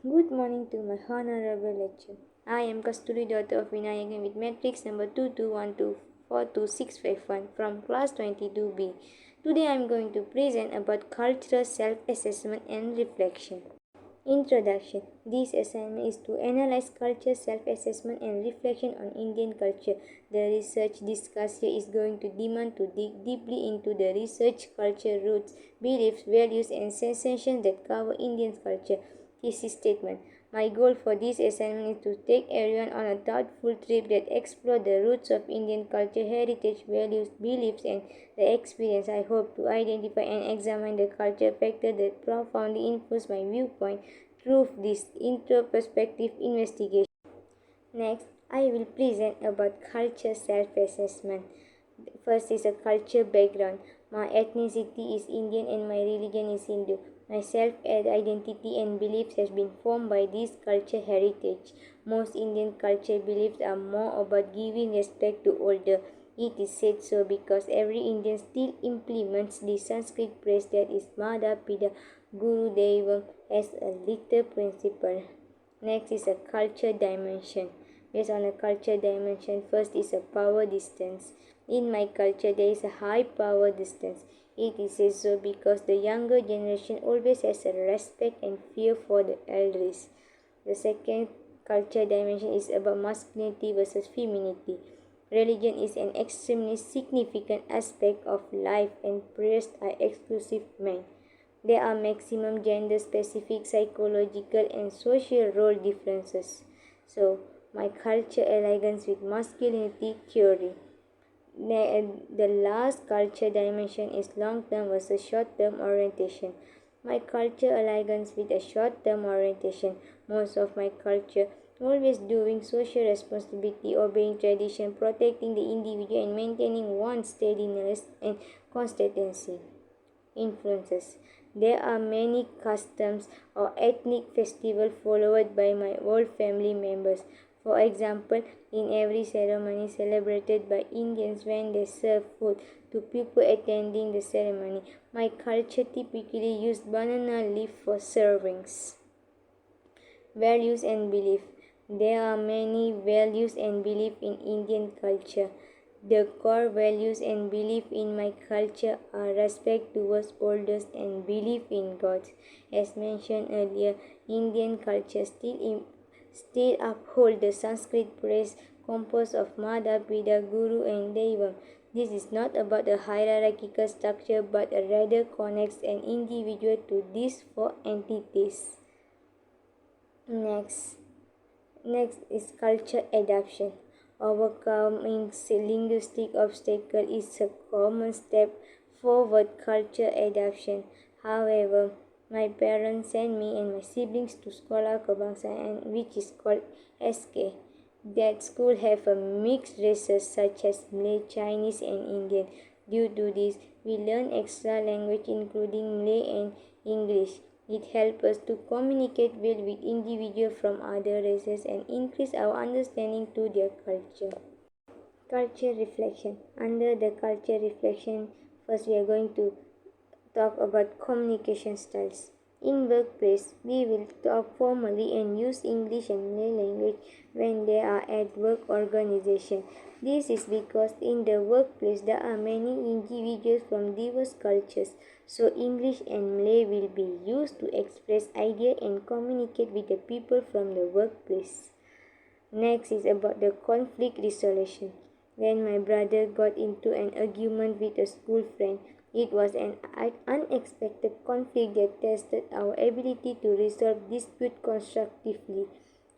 Good morning to my honorable lecture. I am Kasturi, daughter of Venayagan with matrix number 221242651 from class 22B. Today I am going to present about cultural self-assessment and reflection. Introduction. This assignment is to analyze culture, self-assessment and reflection on Indian culture. The research discussed here is going to demand to dig deeply into the research culture roots, beliefs, values and sensations that cover Indian culture. Thesis statement. My goal for this assignment is to take everyone on a thoughtful trip that explores the roots of Indian culture, heritage, values, beliefs, and the experience. I hope to identify and examine the culture factors that profoundly influence my viewpoint through this introspective investigation. Next, I will present about culture self-assessment. First is a culture background. My ethnicity is Indian and my religion is Hindu. My self-identity and beliefs has been formed by this culture heritage. Most Indian culture beliefs are more about giving respect to older. It is said so because every Indian still implements the Sanskrit phrase that is Mada Pida Guru Devam as a little principle. Next is a culture dimension. Based on a culture dimension, first is a power distance. In my culture, there is a high power distance. It is said so because the younger generation always has a respect and fear for the elders. The second culture dimension is about masculinity versus femininity. Religion is an extremely significant aspect of life and priests are exclusive men. There are maximum gender-specific psychological and social role differences. So, my culture aligns with masculinity theory. The last culture dimension is long-term versus short-term orientation. My culture aligns with a short-term orientation. Most of my culture always doing social responsibility, obeying tradition, protecting the individual, and maintaining one's steadiness and consistency. Influences. There are many customs or ethnic festivals followed by my whole family members. For example, in every ceremony celebrated by Indians when they serve food to people attending the ceremony, my culture typically used banana leaf for servings. Values and belief. There are many values and belief in Indian culture. The core values and belief in my culture are respect towards elders and belief in God. As mentioned earlier, Indian culture still uphold the Sanskrit phrase composed of Mada, Pida, Guru and Devam. This is not about a hierarchical structure but rather connects an individual to these four entities. Next is culture adaptation. Overcoming linguistic obstacle is a common step forward culture adaptation. However, my parents sent me and my siblings to Sekolah Kebangsaan, which is called SK. That school have a mixed races such as Malay, Chinese and Indian. Due to this, we learn extra language including Malay and English. It helps us to communicate well with individuals from other races and increase our understanding to their culture. Culture reflection. Under the culture reflection, first we are going to talk about communication styles. In workplace, we will talk formally and use English and Malay language when they are at work organization. This is because in the workplace there are many individuals from diverse cultures, so English and Malay will be used to express ideas and communicate with the people from the workplace. Next is about the conflict resolution. When my brother got into an argument with a school friend, it was an unexpected conflict that tested our ability to resolve dispute constructively.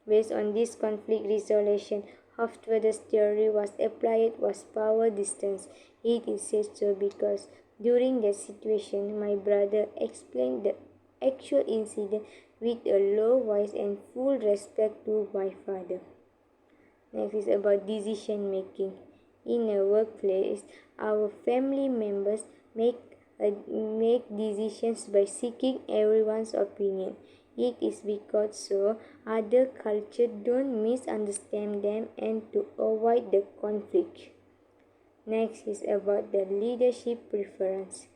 Based on this conflict resolution, Hofstadter's theory was applied was power distance. It is said so because during that situation, my brother explained the actual incident with a low voice and full respect to my father. Next is about decision making. In a workplace, our family members make decisions by seeking everyone's opinion. It is because so other cultures don't misunderstand them and to avoid the conflict. Next is about the leadership preference.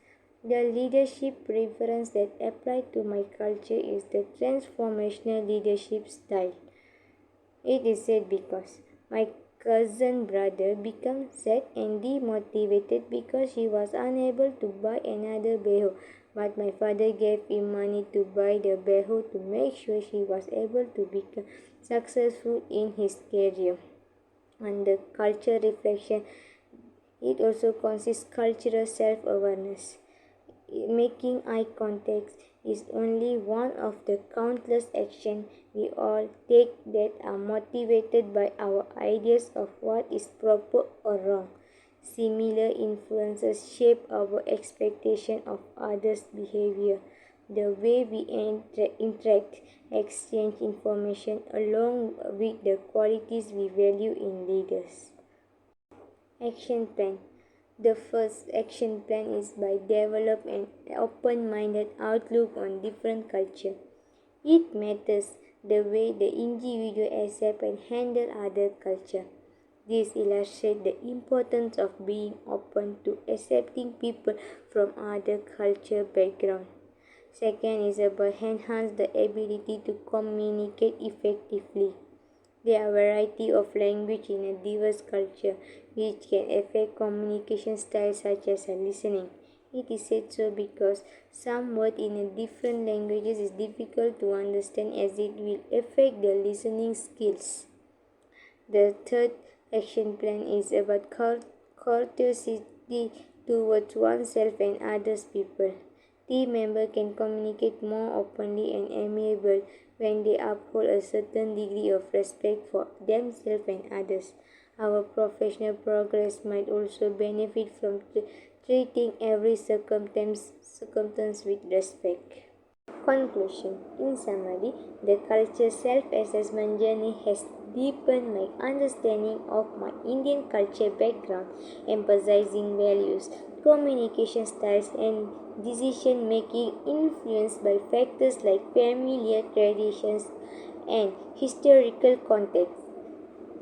The leadership preference that apply to my culture is the transformational leadership style. It is said because my cousin brother became sad and demotivated because he was unable to buy another beho. But my father gave him money to buy the beho to make sure he was able to become successful in his career. And the culture reflection, it also consists cultural self-awareness. Making eye contact is only one of the countless actions we all take that are motivated by our ideas of what is proper or wrong. Similar influences shape our expectation of others' behavior, the way we interact, exchange information, along with the qualities we value in leaders. Action plan. The first action plan is by develop an open-minded outlook on different culture. It matters the way the individual accept and handle other culture. This illustrates the importance of being open to accepting people from other culture background. Second is about enhance the ability to communicate effectively. There are a variety of language in a diverse culture, which can affect communication styles such as listening. It is said so because some word in a different languages is difficult to understand as it will affect the listening skills. The third action plan is about courtesy towards oneself and others people. Team members can communicate more openly and amiable when they uphold a certain degree of respect for themselves and others. Our professional progress might also benefit from treating every circumstance with respect. Conclusion. In summary, the culture self-assessment journey has deepened my understanding of my Indian culture background, emphasizing values, communication styles, and decision making influenced by factors like familiar traditions and historical context.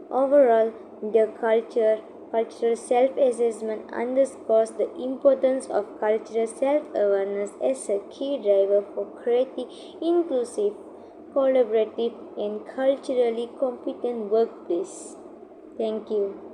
Overall, the cultural self-assessment underscores the importance of cultural self-awareness as a key driver for creating inclusive, collaborative, and culturally competent workplace. Thank you.